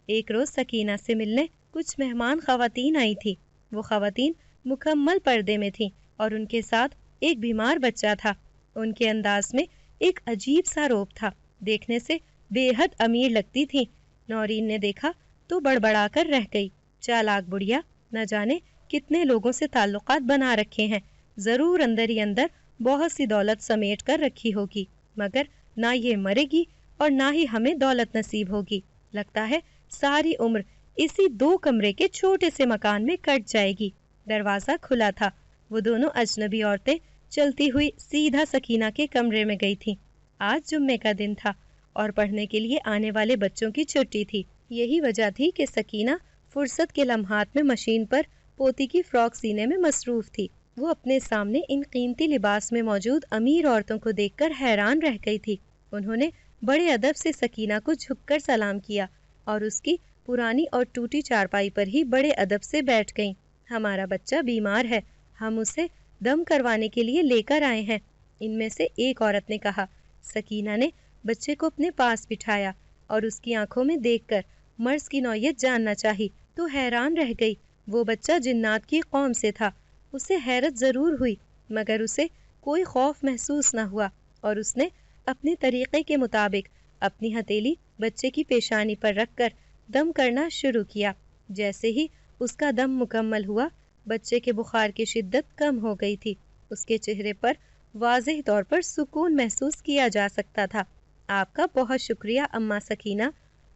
ایک روز سکینہ سے ملنے کچھ مہمان خواتین آئی تھی۔ وہ خواتین مکمل پردے میں تھیں اور ان کے ساتھ ایک بیمار بچہ تھا۔ ان کے انداز میں ایک عجیب سا روب تھا، دیکھنے سے بے حد امیر لگتی تھی۔ نورین نے دیکھا تو بڑبڑا کر رہ گئی، چالاک بڑھیا، نہ جانے کتنے لوگوں سے تعلقات بنا رکھے ہیں، ضرور اندر ہی اندر بہت سی دولت سمیٹ کر رکھی ہوگی، مگر نہ یہ مرے گی اور نہ ہی ہمیں دولت نصیب ہوگی۔ لگتا ہے ساری عمر اسی 2 کمرے کے چھوٹے سے مکان میں کٹ جائے گی۔ دروازہ کھلا تھا، وہ دونوں اجنبی عورتیں چلتی ہوئی سیدھا سکینہ کے کمرے میں گئی تھیں۔ آج جمعے کا دن تھا اور پڑھنے کے لیے آنے والے بچوں کی چھٹی تھی۔ یہی وجہ تھی کہ سکینہ فرصت کے لمحات میں مشین پر پوتی کی فراک سینے میں مصروف تھی۔ وہ اپنے سامنے ان قیمتی لباس میں موجود امیر عورتوں کو دیکھ کر حیران رہ گئی تھی۔ انہوں نے بڑے ادب سے سکینہ کو جھک کر سلام کیا اور اس کی پرانی اور ٹوٹی چارپائی پر ہی بڑے ادب سے بیٹھ گئیں۔ ہمارا بچہ بیمار ہے، ہم اسے دم کروانے کے لیے لے کر آئے ہیں، ان میں سے ایک عورت نے کہا۔ سکینہ نے بچے کو اپنے پاس بٹھایا اور اس کی آنکھوں میں دیکھ کر مرض کی نوعیت جاننا چاہی تو حیران رہ گئی۔ وہ بچہ جنات کی قوم سے تھا۔ اسے حیرت ضرور ہوئی مگر اسے کوئی خوف محسوس نہ ہوا، اور اس نے اپنے طریقے کے مطابق اپنی ہتھیلی بچے کی پیشانی پر رکھ کر دم کرنا شروع کیا۔ جیسے ہی اس کا دم مکمل ہوا، بچے کے بخار کی شدت کم ہو گئی تھی۔ اس کے چہرے پر واضح طور پر سکون محسوس کیا جا سکتا تھا۔ آپ کا بہت شکریہ اماں سکینہ،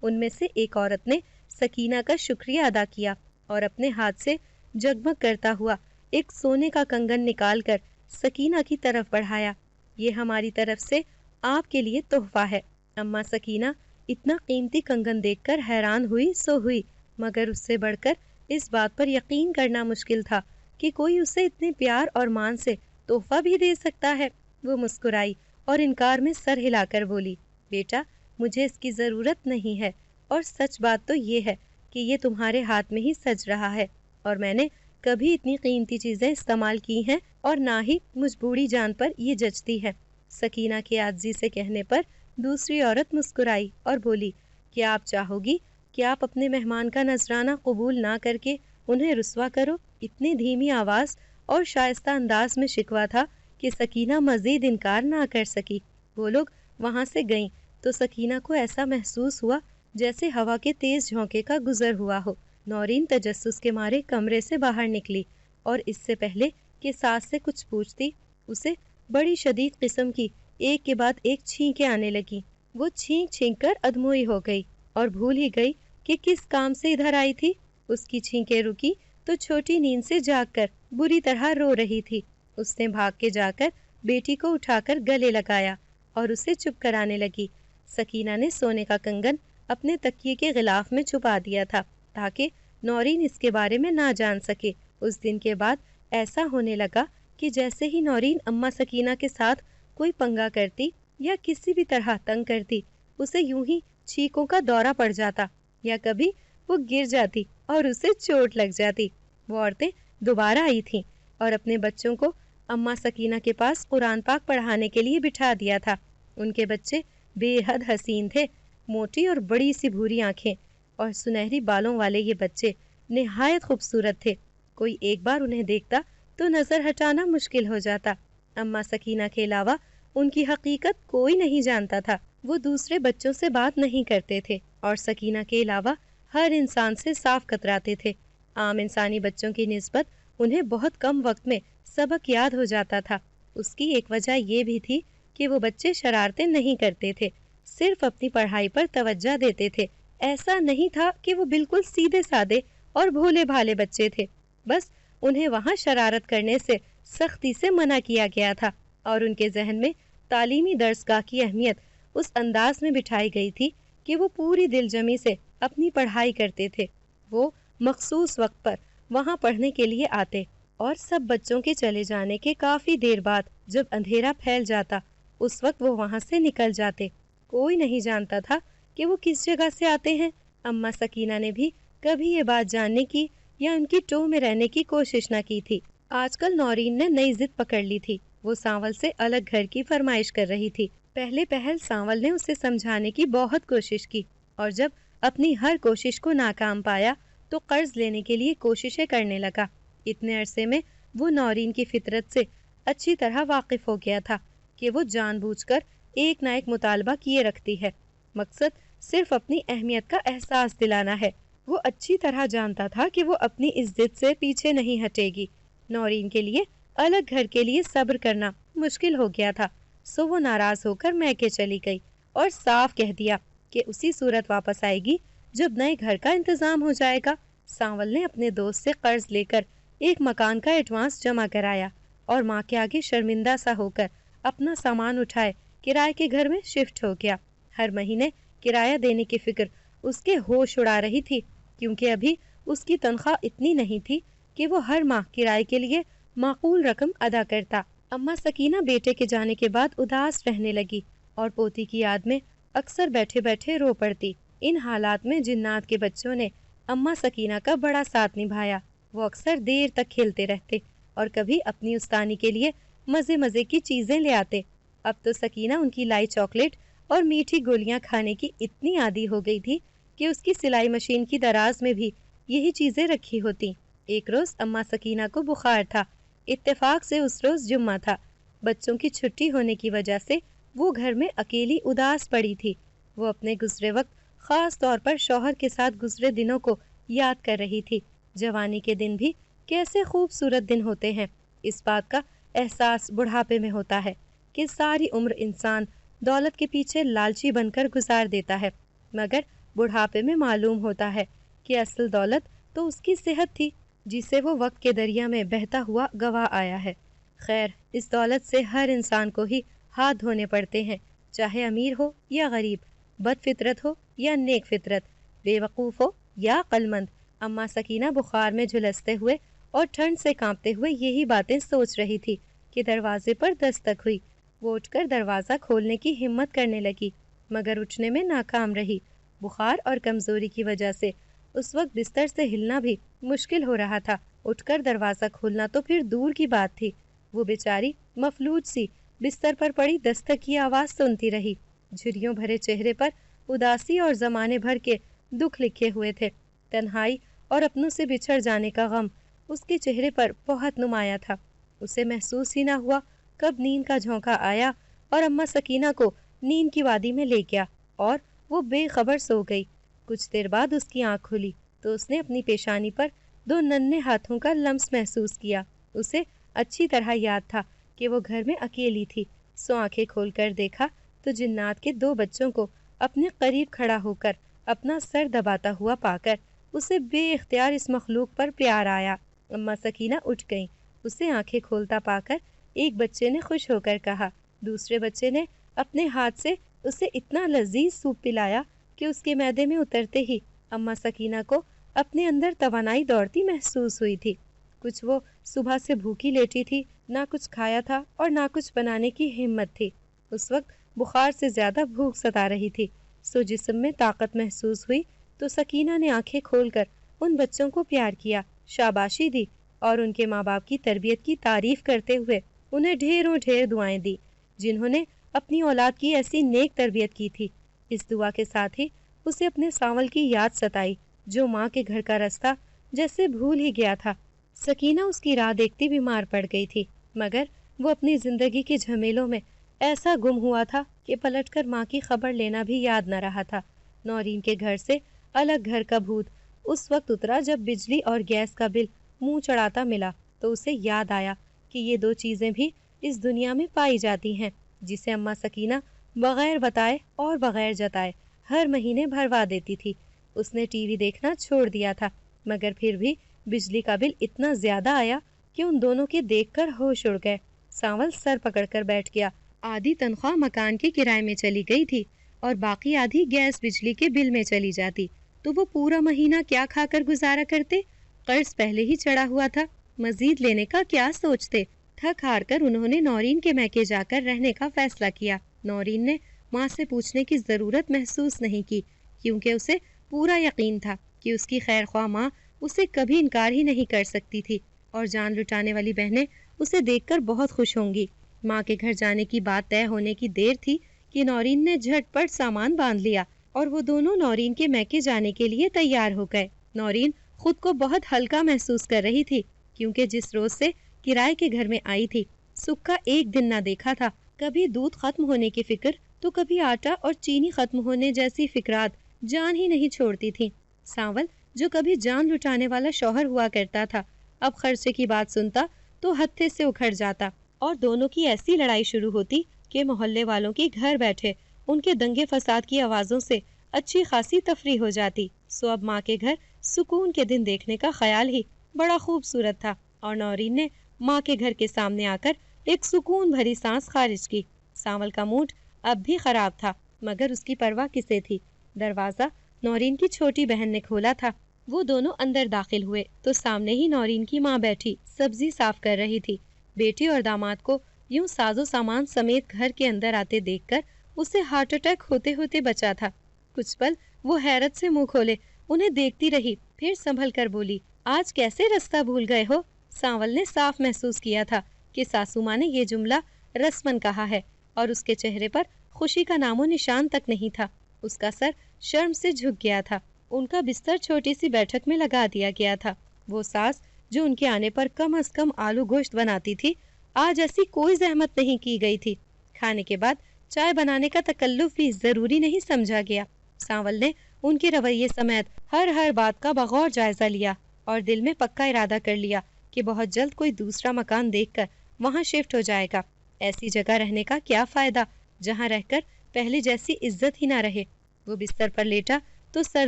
ان میں سے ایک عورت نے سکینہ کا شکریہ ادا کیا اور اپنے ہاتھ سے جگمگ کرتا ہوا ایک سونے کا کنگن نکال کر سکینہ کی طرف بڑھایا۔ یہ ہماری طرف سے آپ کے لیے تحفہ ہے۔ اماں سکینہ اتنا قیمتی کنگن دیکھ کر حیران ہوئی سو ہوئی، مگر اس سے بڑھ کر اس بات پر یقین کرنا مشکل تھا کہ کوئی اسے اتنے پیار اور مان سے تحفہ بھی دے سکتا ہے۔ وہ مسکرائی اور انکار میں سر ہلا کر بولی، بیٹا مجھے اس کی ضرورت نہیں ہے، اور سچ بات تو یہ ہے کہ یہ تمہارے ہاتھ میں ہی سج رہا ہے، اور میں نے کبھی اتنی قیمتی چیزیں استعمال کی ہیں اور نہ ہی مجھ بوڑھی جان پر یہ جچتی ہے۔ سکینہ کے عاجزی سے کہنے پر دوسری عورت مسکرائی اور بولی، کیا آپ چاہو گی کہ آپ اپنے مہمان کا نذرانہ قبول نہ کر کے انہیں رسوا کرو؟ اتنی دھیمی آواز اور شائستہ انداز میں شکوہ تھا کہ سکینہ مزید انکار نہ کر سکی۔ وہ لوگ وہاں سے گئیں تو سکینہ کو ایسا محسوس ہوا جیسے ہوا کے تیز جھونکے کا گزر ہوا ہو۔ نورین تجسس کے مارے کمرے سے باہر نکلی اور اس سے پہلے کہ ساس سے کچھ پوچھتی، اسے بڑی شدید قسم کی ایک کے بعد ایک چھینکیں آنے لگیں۔ وہ چھینک چھینک کر ادموئی ہو گئی اور بھول ہی گئی کہ کس کام سے ادھر آئی تھی۔ اس کی چھینکیں رکی تو چھوٹی نیند سے جاگ کر بری طرح رو رہی تھی۔ اس نے بھاگ کے جا کر بیٹی کو اٹھا کر گلے لگایا اور اسے چپ کرانے لگی۔ سکینہ نے سونے کا کنگن اپنے تکیے کے غلاف میں چھپا دیا تھا تاکہ نورین اس کے بارے میں نہ جان سکے۔ اس دن کے بعد ایسا ہونے لگا کہ جیسے ہی نورین اماں سکینہ کے ساتھ کوئی پنگا کرتی یا کسی بھی طرح تنگ کرتی، اسے یوں ہی چھینکوں کا دورہ پڑ جاتا، یا کبھی وہ گر جاتی اور اسے چوٹ لگ جاتی۔ وہ عورتیں دوبارہ آئی تھیں اور اپنے بچوں کو اماں سکینہ کے پاس قرآن پاک پڑھانے کے لیے بٹھا دیا تھا۔ ان کے بچے بے حد حسین تھے، موٹی اور بڑی سی بھوری آنکھیں اور سنہری بالوں والے یہ بچے نہایت خوبصورت تھے۔ کوئی ایک بار انہیں دیکھتا تو نظر ہٹانا مشکل ہو جاتا۔ اماں سکینہ کے علاوہ ان کی حقیقت کوئی نہیں جانتا تھا۔ وہ دوسرے بچوں سے بات نہیں کرتے تھے اور سکینہ کے علاوہ ہر انسان سے صاف کتراتے تھے۔ عام انسانی بچوں کی نسبت انہیں بہت کم وقت میں سبق یاد ہو جاتا تھا۔ اس کی ایک وجہ یہ بھی تھی کہ وہ بچے شرارتیں نہیں کرتے تھے، صرف اپنی پڑھائی پر توجہ دیتے تھے۔ ایسا نہیں تھا کہ وہ بالکل سیدھے سادے اور بھولے بھالے بچے تھے، بس انہیں وہاں شرارت کرنے سے سختی سے منع کیا گیا تھا، اور ان کے ذہن میں تعلیمی درسگاہ کی اہمیت اس انداز میں بٹھائی گئی تھی کہ وہ پوری دل جمی سے اپنی پڑھائی کرتے تھے۔ وہ مخصوص وقت پر وہاں پڑھنے کے لیے آتے اور سب بچوں کے چلے جانے کے کافی دیر بعد جب اندھیرا پھیل جاتا، اس وقت وہ وہاں سے نکل جاتے۔ کوئی نہیں جانتا تھا کہ وہ کس جگہ سے آتے ہیں۔ اماں سکینہ نے بھی کبھی یہ بات جاننے کی یا ان کی ٹو میں رہنے کی کوشش نہ کی تھی۔ آج کل نورین نے نئی ضد پکڑ لی تھی۔ وہ سانول سے الگ گھر کی فرمائش کر رہی تھی۔ پہلے پہل سانول نے اسے سمجھانے کی بہت کوشش کی، اور جب اپنی ہر کوشش کو ناکام پایا تو قرض لینے کے لیے کوششیں کرنے لگا۔ اتنے عرصے میں وہ نورین کی فطرت سے اچھی طرح واقف ہو گیا تھا کہ وہ جان بوجھ کر ایک نہ ایک مطالبہ کیے رکھتی ہے۔ مقصد صرف اپنی اہمیت کا احساس دلانا ہے۔ وہ اچھی طرح جانتا تھا کہ وہ اپنی اس ضد سے پیچھے نہیں ہٹے گی۔ نورین کے لیے الگ گھر کے لیے صبر کرنا مشکل ہو گیا تھا، سو وہ ناراض ہو کر میکے چلی گئی اور صاف کہہ دیا کہ اسی صورت واپس آئے گی جب نئے گھر کا انتظام ہو جائے گا۔ سانول نے اپنے دوست سے قرض لے کر ایک مکان کا ایڈوانس جمع کرایا اور ماں کے آگے شرمندہ سا ہو کر اپنا سامان اٹھائے کرائے کے گھر میں شفٹ ہو گیا۔ ہر مہینے کرایہ دینے کی فکر اس کے ہوش اڑا رہی تھی، کیونکہ ابھی اس کی تنخواہ اتنی نہیں تھی کہ وہ ہر ماہ کرائے کے لیے معقول رقم ادا کرتا۔ اماں سکینہ بیٹے کے جانے کے بعد اداس رہنے لگی اور پوتی کی یاد میں اکثر بیٹھے بیٹھے رو پڑتی۔ ان حالات میں جنات کے بچوں نے اماں سکینہ کا بڑا ساتھ نبھایا۔ وہ اکثر دیر تک کھیلتے رہتے اور کبھی اپنی استانی کے لیے مزے مزے کی چیزیں لے آتے۔ اب تو سکینہ ان کی لائی چاکلیٹ اور میٹھی گولیاں کھانے کی اتنی عادی ہو گئی تھی کہ اس کی سلائی مشین کی دراز میں بھی یہی چیزیں رکھی ہوتی۔ ایک روز اماں سکینہ کو بخار تھا۔ اتفاق سے اس روز جمعہ تھا۔ بچوں کی چھٹی ہونے کی وجہ سے وہ گھر میں اکیلی اداس پڑی تھی۔ وہ اپنے گزرے وقت، خاص طور پر شوہر کے ساتھ گزرے دنوں کو یاد کر رہی تھی۔ جوانی کے دن بھی کیسے خوبصورت دن ہوتے ہیں، اس بات کا احساس بڑھاپے میں ہوتا ہے کہ ساری عمر انسان دولت کے پیچھے لالچی بن کر گزار دیتا ہے، مگر بڑھاپے میں معلوم ہوتا ہے کہ اصل دولت تو اس کی صحت تھی، جسے وہ وقت کے دریا میں بہتا ہوا گوا آیا ہے۔ خیر، اس دولت سے ہر انسان کو ہی ہاتھ دھونے پڑتے ہیں، چاہے امیر ہو یا غریب، بد فطرت ہو یا نیک فطرت، بے وقوف ہو یا عقل مند۔ اماں سکینہ بخار میں جھلستے ہوئے اور ٹھنڈ سے کانپتے ہوئے یہی باتیں سوچ رہی تھی کہ دروازے پر دستک ہوئی۔ وہ اٹھ کر دروازہ کھولنے کی ہمت کرنے لگی، مگر اٹھنے میں ناکام رہی۔ بخار اور کمزوری کی وجہ سے اس وقت بستر سے ہلنا بھی مشکل ہو رہا تھا۔ اٹھ کر دروازہ کھولنا تو پھر دور کی بات تھی۔ وہ بیچاری مفلوج سی بستر پر پڑی دستک کی آواز سنتی رہی۔ جھریوں بھرے چہرے پر اداسی اور زمانے بھر کے دکھ لکھے ہوئے تھے۔ تنہائی اور اپنوں سے بچھڑ جانے کا غم اس کے چہرے پر بہت نمایاں تھا۔ اسے محسوس ہی نہ ہوا کب نیند کا جھونکا آیا اور اماں سکینہ کو نیند کی وادی میں لے گیا اور وہ بے خبر سو گئی۔ کچھ دیر بعد اس کی آنکھ کھلی تو اس نے اپنی پیشانی پر دو ننھے ہاتھوں کا لمس محسوس کیا۔ اسے اچھی طرح یاد تھا کہ وہ گھر میں اکیلی تھی، سو آنکھیں کھول کر دیکھا تو جنات کے دو بچوں کو اپنے قریب کھڑا ہو کر اپنا سر دباتا ہوا پا کر اسے بے اختیار اس مخلوق پر پیار آیا۔ اماں سکینہ اٹھ گئیں۔ اسے آنکھیں کھولتا پا کر ایک بچے نے خوش ہو کر کہا۔ دوسرے بچے نے اپنے ہاتھ سے اسے اتنا لذیذ سوپ پلایا کہ اس کے معدے میں اترتے ہی اماں سکینہ کو اپنے اندر توانائی دوڑتی محسوس ہوئی تھی۔ کچھ وہ صبح سے بھوکی لیٹی تھی، نہ کچھ کھایا تھا اور نہ کچھ بنانے کی ہمت تھی۔ اس وقت بخار سے زیادہ بھوک ستا رہی تھی، سو جسم میں طاقت محسوس ہوئی تو سکینہ نے آنکھیں کھول کر ان بچوں کو پیار کیا، شاباشی دی اور ان کے ماں باپ کی تربیت کی تعریف کرتے ہوئے انہیں ڈھیروں ڈھیر دعائیں دی، جنہوں نے اپنی اولاد کی ایسی نیک تربیت کی تھی۔ اس دعا کے ساتھ ہی اسے اپنے سانول کی یاد ستائی، جو ماں کے گھر کا رستہ جیسے بھول ہی گیا تھا۔ سکینہ اس کی راہ دیکھتی بیمار پڑ گئی تھی، مگر وہ اپنی زندگی کے جھمیلوں میں ایسا گم ہوا تھا کہ پلٹ کر ماں کی خبر لینا بھی یاد نہ رہا تھا۔ نورین کے گھر سے الگ گھر کا بھوت اس وقت اترا جب بجلی اور گیس کا بل منہ چڑھاتا ملا تو اسے یاد آیا کہ یہ دو چیزیں بھی اس دنیا میں پائی جاتی ہیں، جسے اماں سکینہ بغیر بتائے اور بغیر جتائے ہر مہینے بھروا دیتی تھی۔ اس نے ٹی وی دیکھنا چھوڑ دیا تھا، مگر پھر بھی بجلی کا بل اتنا زیادہ آیا کہ ان دونوں کے دیکھ کر ہوش اڑ گئے۔ سانول سر پکڑ کر بیٹھ گیا۔ آدھی تنخواہ مکان کے کرائے میں چلی گئی تھی اور باقی آدھی گیس بجلی کے بل میں چلی جاتی، تو وہ پورا مہینہ کیا کھا کر گزارا کرتے؟ قرض پہلے ہی چڑھا ہوا تھا، مزید لینے کا کیا سوچتے؟ تھک ہار کر انہوں نے نورین کے میکے جا کر رہنے کا فیصلہ کیا۔ نورین نے ماں سے پوچھنے کی ضرورت محسوس نہیں کی، کیونکہ اسے پورا یقین تھا کہ اس کی خیر خواہ ماں اسے کبھی انکار ہی نہیں کر سکتی تھی، اور جان لٹانے والی بہنیں اسے دیکھ کر بہت خوش ہوں گی۔ ماں کے گھر جانے کی بات طے ہونے کی دیر تھی کہ نورین نے جھٹ پٹ سامان باندھ لیا اور وہ دونوں نورین کے میکے جانے کے لیے تیار ہو گئے۔ نورین خود کو بہت ہلکا محسوس کر رہی تھی، کیونکہ جس روز سے کرائے کے گھر میں آئی تھی، سکھ کا ایک دن نہ دیکھا تھا۔ کبھی دودھ ختم ہونے کی فکر تو کبھی آٹا اور چینی ختم ہونے جیسی فکرات جان ہی نہیں چھوڑتی تھی۔ سانول جو کبھی جان لٹانے والا شوہر ہوا کرتا تھا، اب خرچے کی بات سنتا تو ہتھے سے اکھڑ جاتا اور دونوں کی ایسی لڑائی شروع ہوتی کہ محلے والوں کی گھر بیٹھے ان کے دنگے فساد کی آوازوں سے اچھی خاصی تفریح ہو جاتی۔ سو اب ماں کے گھر سکون کے دن دیکھنے کا خیال ہی بڑا خوبصورت تھا، اور نورین نے ماں کے گھر کے سامنے آ کر ایک سکون بھری سانس خارج کی۔ سانول کا موڈ اب بھی خراب تھا، مگر اس کی پرواہ کسے تھی؟ دروازہ نورین کی چھوٹی بہن نے کھولا تھا۔ وہ دونوں اندر داخل ہوئے تو سامنے ہی نورین کی ماں بیٹھی سبزی صاف کر رہی تھی۔ بیٹی اور داماد کو یوں ساز و سامان سمیت گھر کے اندر آتے دیکھ کر اسے ہارٹ اٹیک ہوتے ہوتے بچا تھا۔ کچھ پل وہ حیرت سے منہ کھولے انہیں دیکھتی رہی، پھر سنبھل کر بولی، آج کیسے رستہ بھول گئے ہو؟ سانول نے صاف محسوس کیا تھا کہ ساسو ماں نے یہ جملہ رسمن کہا ہے اور اس کے چہرے پر خوشی کا نام و نشان تک نہیں تھا۔ اس کا سر شرم سے جھک گیا تھا۔ ان کا بستر چھوٹی سی بیٹھک میں لگا دیا گیا تھا۔ وہ ساس جو ان کے آنے پر کم از کم آلو گوشت بناتی تھی، آج ایسی کوئی زحمت نہیں کی گئی تھی۔ کھانے کے بعد چائے بنانے کا تکلف بھی ضروری نہیں سمجھا گیا۔ سانول نے ان کے رویے سمیت ہر بات کا بغور جائزہ لیا اور دل میں پکا ارادہ کر لیا کہ بہت جلد کوئی دوسرا مکان دیکھ کر وہاں شفٹ ہو جائے گا۔ ایسی جگہ رہنے کا کیا فائدہ جہاں رہ کر پہلے جیسی عزت ہی نہ رہے۔ وہ بستر پر لیٹا تو سر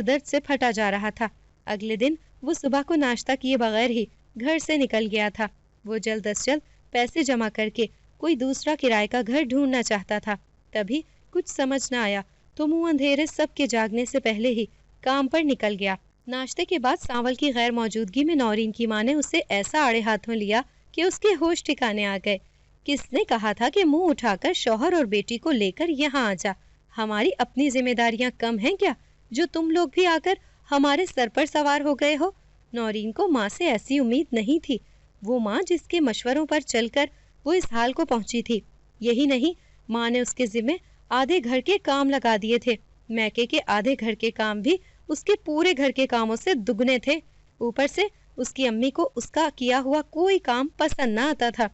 درد سے پھٹا جا رہا تھا۔ اگلے دن وہ صبح کو ناشتہ کیے بغیر ہی گھر سے نکل گیا تھا۔ وہ جلد از جلد پیسے جمع کر کے کوئی دوسرا کرائے کا گھر ڈھونڈنا چاہتا تھا۔ تبھی کچھ سمجھ نہ آیا تو منہ اندھیرے سب کے جاگنے سے پہلے ہی کام پر نکل گیا۔ ناشتے کے بعد سانول کی غیر موجودگی میں نورین کی ماں نے اسے ایسا آڑے ہاتھوں لیا کہ اس کے ہوش ٹھکانے آ گئے۔ کس نے کہا تھا کہ منہ اٹھا کر شوہر اور بیٹی کو لے کر یہاں آ جا؟ ہماری اپنی ذمہ داریاں کم ہیں کیا جو تم لوگ بھی آ کر ہمارے سر پر سوار ہو گئے ہو؟ نورین کو ماں سے ایسی امید نہیں تھی۔ وہ ماں جس کے مشوروں پر چل کر وہ اس حال کو پہنچی تھی۔ یہی نہیں، ماں نے اس کے ذمہ آدھے گھر کے کام لگا دیے تھے۔ میکے کے آدھے گھر کے کام بھی اس کے پورے گھر کے کاموں سے دگنے تھے۔ اوپر سے اس کی امی کو اس کا کیا ہوا کوئی کام پسند نہ آتا تھا۔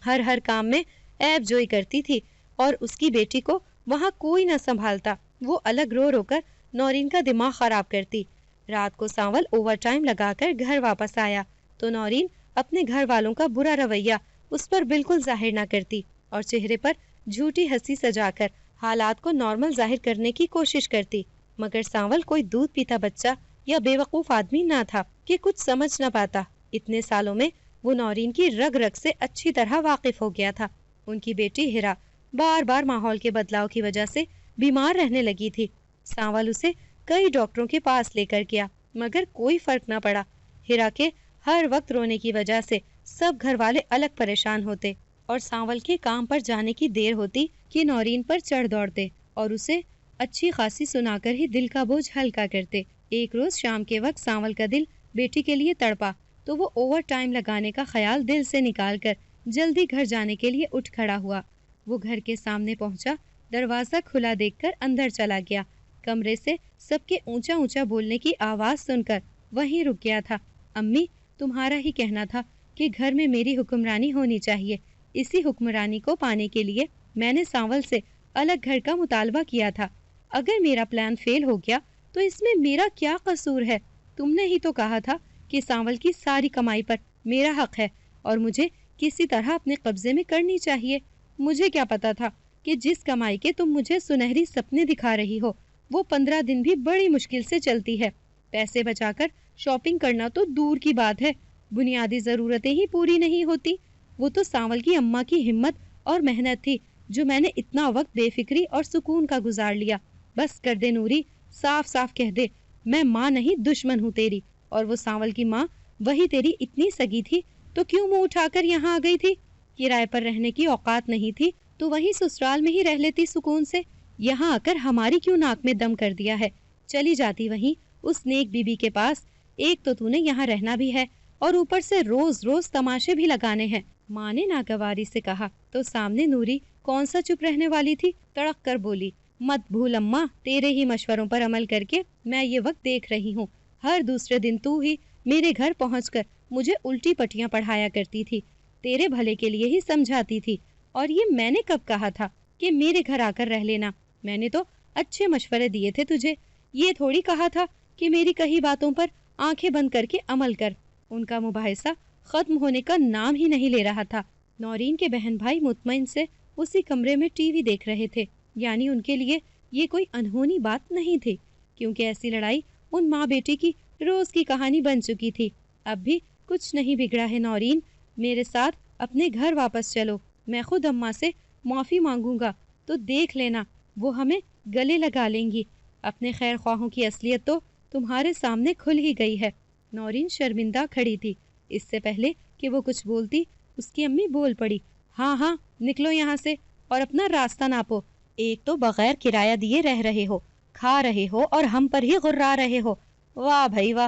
ہر کام میں عیب جوئی کرتی تھی اور اس کی بیٹی کو وہاں کوئی نہ سنبھالتا۔ وہ الگ رو رو کر نورین کا دماغ خراب کرتی۔ رات کو سانول اوور ٹائم لگا کر گھر واپس آیا تو نورین اپنے گھر والوں کا برا رویہ اس پر بالکل ظاہر نہ کرتی اور چہرے پر جھوٹی ہنسی سجا کر حالات کو نارمل ظاہر کرنے کی کوشش کرتی۔ مگر سانول کوئی دودھ پیتا بچہ یا بے وقوف آدمی نہ تھا کہ کچھ سمجھ نہ پاتا۔ اتنے سالوں میں وہ نورین کی رگ رگ سے اچھی طرح واقف ہو گیا تھا۔ ان کی بیٹی ہیرا بار بار ماحول کے بدلاؤ کی وجہ سے بیمار رہنے لگی تھی۔ سانول اسے کئی ڈاکٹروں کے پاس لے کر گیا مگر کوئی فرق نہ پڑا۔ ہیرا کے ہر وقت رونے کی وجہ سے سب گھر والے الگ پریشان ہوتے اور سانول کے کام پر جانے کی دیر ہوتی کہ نورین پر چڑھ دوڑتے اور اسے اچھی خاصی سنا کر ہی دل کا بوجھ ہلکا کرتے۔ ایک روز شام کے وقت سانول کا دل بیٹی کے لیے تڑپا تو وہ اوور ٹائم لگانے کا خیال دل سے نکال کر جلدی گھر جانے کے لیے اٹھ کھڑا ہوا۔ وہ گھر کے سامنے پہنچا، دروازہ کھلا دیکھ کر اندر چلا گیا۔ کمرے سے سب کے اونچا اونچا بولنے کی آواز سن کر وہیں رک گیا تھا۔ امی، تمہارا ہی کہنا تھا کہ گھر میں میری حکمرانی ہونی چاہیے۔ اسی حکمرانی کو پانے کے لیے میں نے سانول سے الگ گھر کا مطالبہ کیا تھا۔ اگر میرا پلان فیل ہو گیا تو اس میں میرا کیا قصور ہے؟ تم نے ہی تو کہا تھا کہ سانول کی ساری کمائی پر میرا حق ہے اور مجھے کسی طرح اپنے قبضے میں کرنی چاہیے۔ مجھے کیا پتا تھا کہ جس کمائی کے تم مجھے سنہری سپنے دکھا رہی ہو وہ 15 دن بھی بڑی مشکل سے چلتی ہے۔ پیسے بچا کر شاپنگ کرنا تو دور کی بات ہے، بنیادی ضرورتیں ہی پوری نہیں ہوتی۔ وہ تو سانول کی اماں کی ہمت اور محنت تھی جو میں نے اتنا وقت بے فکری اور سکون کا گزار لیا۔ بس کر دے نوری، صاف صاف کہہ دے میں ماں نہیں دشمن ہوں تیری، اور وہ سانول کی ماں وہی تیری اتنی سگی تھی تو کیوں منہ اٹھا کر یہاں آ گئی تھی؟ کرائے پر رہنے کی اوقات نہیں تھی تو وہیں سسرال میں ہی رہ لیتی سکون سے۔ یہاں آ کر ہماری کیوں ناک میں دم کر دیا ہے؟ چلی جاتی وہیں اس نیک بی بی کے پاس۔ ایک تو نے یہاں رہنا بھی ہے اور اوپر سے روز روز تماشے بھی لگانے ہیں۔ ماں نے ناگواری سے کہا تو سامنے نوری کون سا چپ رہنے والی تھی، تڑک کر بولی، مت بھول اماں، تیرے ہی مشوروں پر عمل کر کے میں یہ وقت دیکھ رہی ہوں۔ ہر دوسرے دن تو ہی میرے گھر پہنچ کر مجھے الٹی پٹیاں پڑھایا کرتی تھی، تیرے بھلے کے لیے ہی سمجھاتی تھی۔ اور یہ میں نے کب کہا تھا کہ میرے گھر آ کر رہ لینا؟ میں نے تو اچھے مشورے دیے تھے تجھے، یہ تھوڑی کہا تھا کہ میری کہی باتوں پر آنکھیں بند کر کے عمل کر۔ ان کا مباحثہ ختم ہونے کا نام ہی نہیں لے رہا تھا۔ نورین کے بہن بھائی مطمئن سے اسی کمرے میں ٹی وی دیکھ رہے تھے، یعنی ان کے لیے یہ کوئی انہونی بات نہیں تھی، کیونکہ ایسی لڑائی ان ماں بیٹی کی روز کی کہانی بن چکی تھی۔ اب بھی کچھ نہیں بگڑا ہے نورین، میرے ساتھ اپنے گھر واپس چلو، میں خود اماں سے معافی مانگوں گا تو دیکھ لینا وہ ہمیں گلے لگا لیں گی۔ اپنے خیر خواہوں کی اصلیت تو تمہارے سامنے کھل ہی گئی ہے۔ نورین شرمندہ کھڑی تھی۔ اس سے پہلے کہ وہ کچھ بولتی اس کی امی بول پڑی، ہاں ہاں نکلو یہاں سے اور اپنا راستہ ناپو۔ ایک تو بغیر کرایہ دیے رہ رہے ہو، کھا رہے ہو اور ہم پر ہی غرا رہے ہو۔ واہ بھائی واہ،